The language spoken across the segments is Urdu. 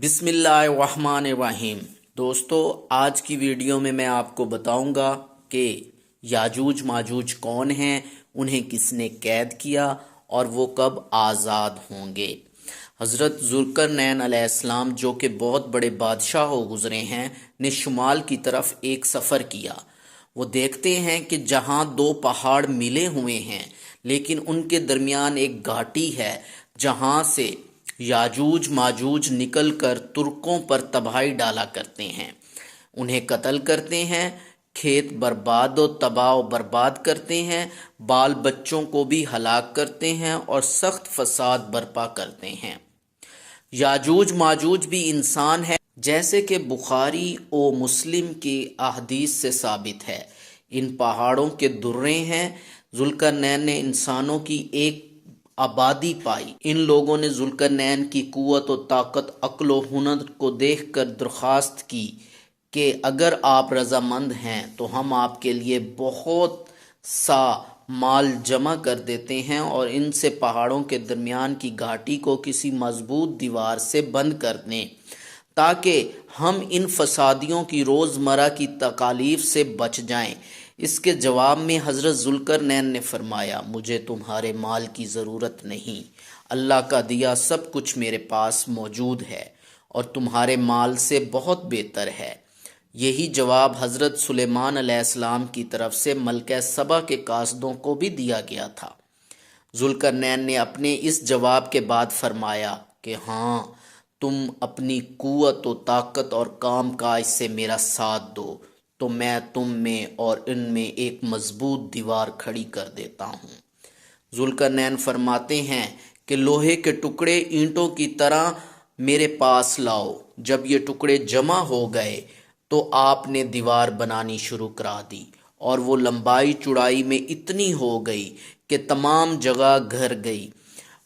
بسم اللہ الرحمن الرحیم۔ دوستو، آج کی ویڈیو میں آپ کو بتاؤں گا کہ یاجوج ماجوج کون ہیں، انہیں کس نے قید کیا اور وہ کب آزاد ہوں گے۔ حضرت ذوالقرنین علیہ السلام جو کہ بہت بڑے بادشاہ ہو گزرے ہیں، نے شمال کی طرف ایک سفر کیا۔ وہ دیکھتے ہیں کہ جہاں دو پہاڑ ملے ہوئے ہیں لیکن ان کے درمیان ایک گھاٹی ہے جہاں سے یاجوج ماجوج نکل کر ترکوں پر تباہی ڈالا کرتے ہیں، انہیں قتل کرتے ہیں، کھیت برباد و تباہ و برباد کرتے ہیں، بال بچوں کو بھی ہلاک کرتے ہیں اور سخت فساد برپا کرتے ہیں۔ یاجوج ماجوج بھی انسان ہے، جیسے کہ بخاری و مسلم کی احادیث سے ثابت ہے۔ ان پہاڑوں کے درے ہیں۔ ذوالقرنین نے انسانوں کی ایک آبادی پائی۔ ان لوگوں نے ذوالقرنین کی قوت و طاقت، عقل و ہنر کو دیکھ کر درخواست کی کہ اگر آپ رضامند ہیں تو ہم آپ کے لیے بہت سا مال جمع کر دیتے ہیں اور ان سے پہاڑوں کے درمیان کی گھاٹی کو کسی مضبوط دیوار سے بند کر دیں تاکہ ہم ان فسادیوں کی روزمرہ کی تکالیف سے بچ جائیں۔ اس کے جواب میں حضرت ذوالقرنین نے فرمایا، مجھے تمہارے مال کی ضرورت نہیں، اللہ کا دیا سب کچھ میرے پاس موجود ہے اور تمہارے مال سے بہت بہتر ہے۔ یہی جواب حضرت سلیمان علیہ السلام کی طرف سے ملکہ سبا کے قاصدوں کو بھی دیا گیا تھا۔ ذوالقرنین نے اپنے اس جواب کے بعد فرمایا کہ ہاں، تم اپنی قوت و طاقت اور کام کاج سے میرا ساتھ دو تو میں تم میں اور ان میں ایک مضبوط دیوار کھڑی کر دیتا ہوں۔ ذوالقرنین فرماتے ہیں کہ لوہے کے ٹکڑے اینٹوں کی طرح میرے پاس لاؤ۔ جب یہ ٹکڑے جمع ہو گئے تو آپ نے دیوار بنانی شروع کرا دی اور وہ لمبائی چوڑائی میں اتنی ہو گئی کہ تمام جگہ گھر گئی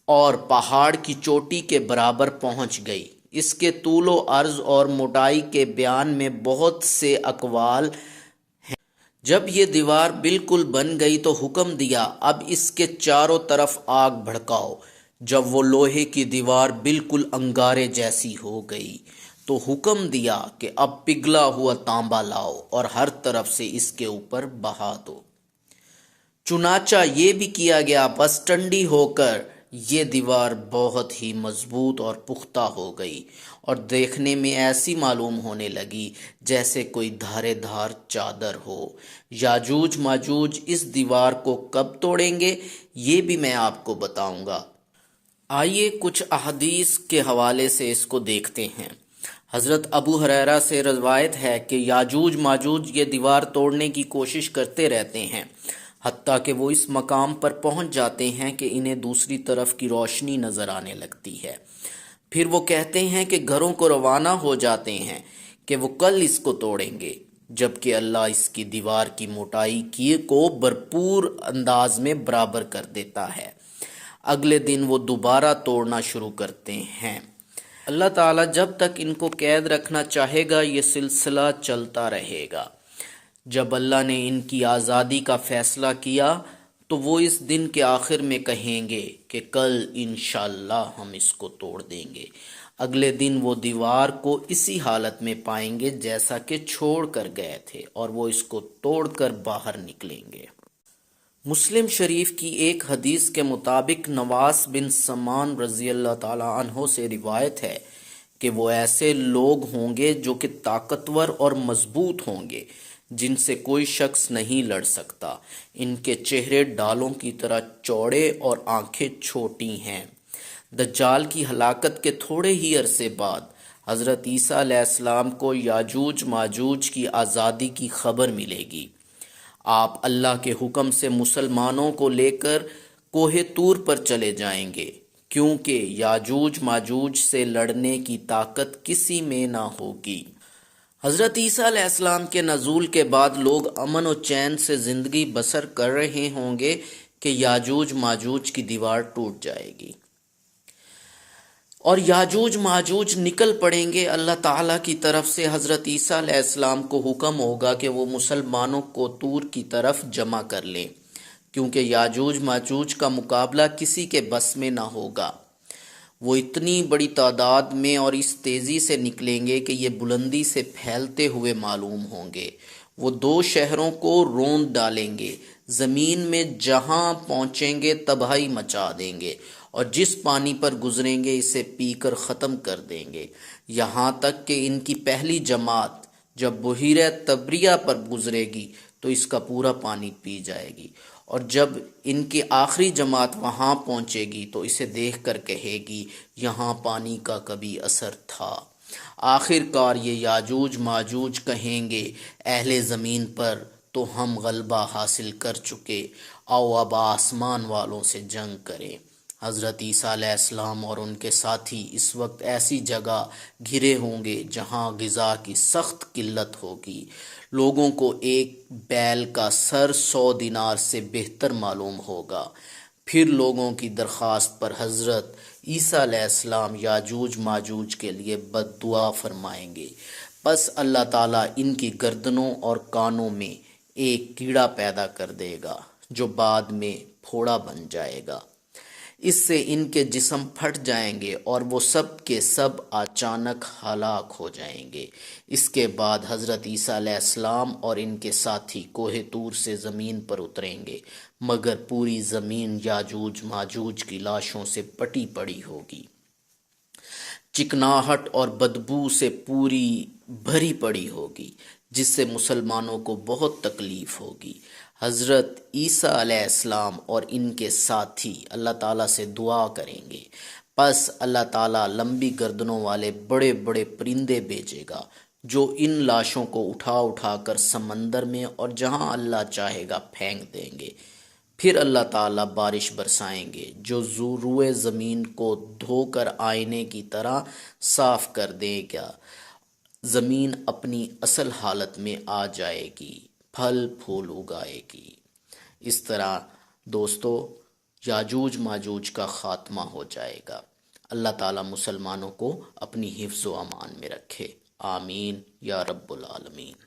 اور پہاڑ کی چوٹی کے برابر پہنچ گئی۔ اس کے طول و عرض اور موٹائی کے بیان میں بہت سے اقوال ہیں۔ جب یہ دیوار بالکل بن گئی تو حکم دیا، اب اس کے چاروں طرف آگ بھڑکاؤ۔ جب وہ لوہے کی دیوار بالکل انگارے جیسی ہو گئی تو حکم دیا کہ اب پگھلا ہوا تانبا لاؤ اور ہر طرف سے اس کے اوپر بہا دو۔ چنانچہ یہ بھی کیا گیا، بس ٹھنڈی ہو کر یہ دیوار بہت ہی مضبوط اور پختہ ہو گئی اور دیکھنے میں ایسی معلوم ہونے لگی جیسے کوئی دھارے دھار چادر ہو۔ یاجوج ماجوج اس دیوار کو کب توڑیں گے یہ بھی میں آپ کو بتاؤں گا۔ آئیے کچھ احادیث کے حوالے سے اس کو دیکھتے ہیں۔ حضرت ابو ہریرہ سے روایت ہے کہ یاجوج ماجوج یہ دیوار توڑنے کی کوشش کرتے رہتے ہیں، حتیٰ کہ وہ اس مقام پر پہنچ جاتے ہیں کہ انہیں دوسری طرف کی روشنی نظر آنے لگتی ہے۔ پھر وہ کہتے ہیں کہ گھروں کو روانہ ہو جاتے ہیں کہ وہ کل اس کو توڑیں گے، جبکہ اللہ اس کی دیوار کی موٹائی کو بھرپور انداز میں برابر کر دیتا ہے۔ اگلے دن وہ دوبارہ توڑنا شروع کرتے ہیں۔ اللہ تعالیٰ جب تک ان کو قید رکھنا چاہے گا یہ سلسلہ چلتا رہے گا۔ جب اللہ نے ان کی آزادی کا فیصلہ کیا تو وہ اس دن کے آخر میں کہیں گے کہ کل انشاءاللہ ہم اس کو توڑ دیں گے۔ اگلے دن وہ دیوار کو اسی حالت میں پائیں گے جیسا کہ چھوڑ کر گئے تھے اور وہ اس کو توڑ کر باہر نکلیں گے۔ مسلم شریف کی ایک حدیث کے مطابق نواس بن سمان رضی اللہ تعالی عنہ سے روایت ہے کہ وہ ایسے لوگ ہوں گے جو کہ طاقتور اور مضبوط ہوں گے جن سے کوئی شخص نہیں لڑ سکتا۔ ان کے چہرے ڈالوں کی طرح چوڑے اور آنکھیں چھوٹی ہیں۔ دجال کی ہلاکت کے تھوڑے ہی عرصے بعد حضرت عیسیٰ علیہ السلام کو یاجوج ماجوج کی آزادی کی خبر ملے گی۔ آپ اللہ کے حکم سے مسلمانوں کو لے کر کوہ طور پر چلے جائیں گے، کیونکہ یاجوج ماجوج سے لڑنے کی طاقت کسی میں نہ ہوگی۔ حضرت عیسیٰ علیہ السلام کے نزول کے بعد لوگ امن و چین سے زندگی بسر کر رہے ہوں گے کہ یاجوج ماجوج کی دیوار ٹوٹ جائے گی اور یاجوج ماجوج نکل پڑیں گے۔ اللہ تعالیٰ کی طرف سے حضرت عیسیٰ علیہ السلام کو حکم ہوگا کہ وہ مسلمانوں کو طور کی طرف جمع کر لیں، کیونکہ یاجوج ماجوج کا مقابلہ کسی کے بس میں نہ ہوگا۔ وہ اتنی بڑی تعداد میں اور اس تیزی سے نکلیں گے کہ یہ بلندی سے پھیلتے ہوئے معلوم ہوں گے۔ وہ 2 شہروں کو روند ڈالیں گے، زمین میں جہاں پہنچیں گے تباہی مچا دیں گے، اور جس پانی پر گزریں گے اسے پی کر ختم کر دیں گے، یہاں تک کہ ان کی پہلی جماعت جب بحیرہ طبریہ پر گزرے گی تو اس کا پورا پانی پی جائے گی، اور جب ان کی آخری جماعت وہاں پہنچے گی تو اسے دیکھ کر کہے گی یہاں پانی کا کبھی اثر تھا۔ آخر کار یہ یاجوج ماجوج کہیں گے اہل زمین پر تو ہم غلبہ حاصل کر چکے، آؤ اب آسمان والوں سے جنگ کریں۔ حضرت عیسیٰ علیہ السلام اور ان کے ساتھی اس وقت ایسی جگہ گھرے ہوں گے جہاں غذا کی سخت قلت ہوگی۔ لوگوں کو ایک بیل کا سر 100 دینار سے بہتر معلوم ہوگا۔ پھر لوگوں کی درخواست پر حضرت عیسیٰ علیہ السلام یاجوج ماجوج کے لیے بد دعا فرمائیں گے، پس اللہ تعالیٰ ان کی گردنوں اور کانوں میں ایک کیڑا پیدا کر دے گا جو بعد میں پھوڑا بن جائے گا۔ اس سے ان کے جسم پھٹ جائیں گے اور وہ سب کے سب اچانک ہلاک ہو جائیں گے۔ اس کے بعد حضرت عیسیٰ علیہ السلام اور ان کے ساتھی کوہ طور سے زمین پر اتریں گے، مگر پوری زمین یاجوج ماجوج کی لاشوں سے پٹی پڑی ہوگی، چکناہٹ اور بدبو سے پوری بھری پڑی ہوگی، جس سے مسلمانوں کو بہت تکلیف ہوگی۔ حضرت عیسیٰ علیہ السلام اور ان کے ساتھی اللہ تعالیٰ سے دعا کریں گے، پس اللہ تعالیٰ لمبی گردنوں والے بڑے بڑے پرندے بھیجے گا جو ان لاشوں کو اٹھا اٹھا کر سمندر میں اور جہاں اللہ چاہے گا پھینک دیں گے۔ پھر اللہ تعالیٰ بارش برسائیں گے جو روئے زمین کو دھو کر آئینے کی طرح صاف کر دے گا، زمین اپنی اصل حالت میں آ جائے گی، پھل پھول اگائے گی۔ اس طرح دوستو یاجوج ماجوج کا خاتمہ ہو جائے گا۔ اللہ تعالیٰ مسلمانوں کو اپنی حفظ و امان میں رکھے، آمین یا رب العالمین۔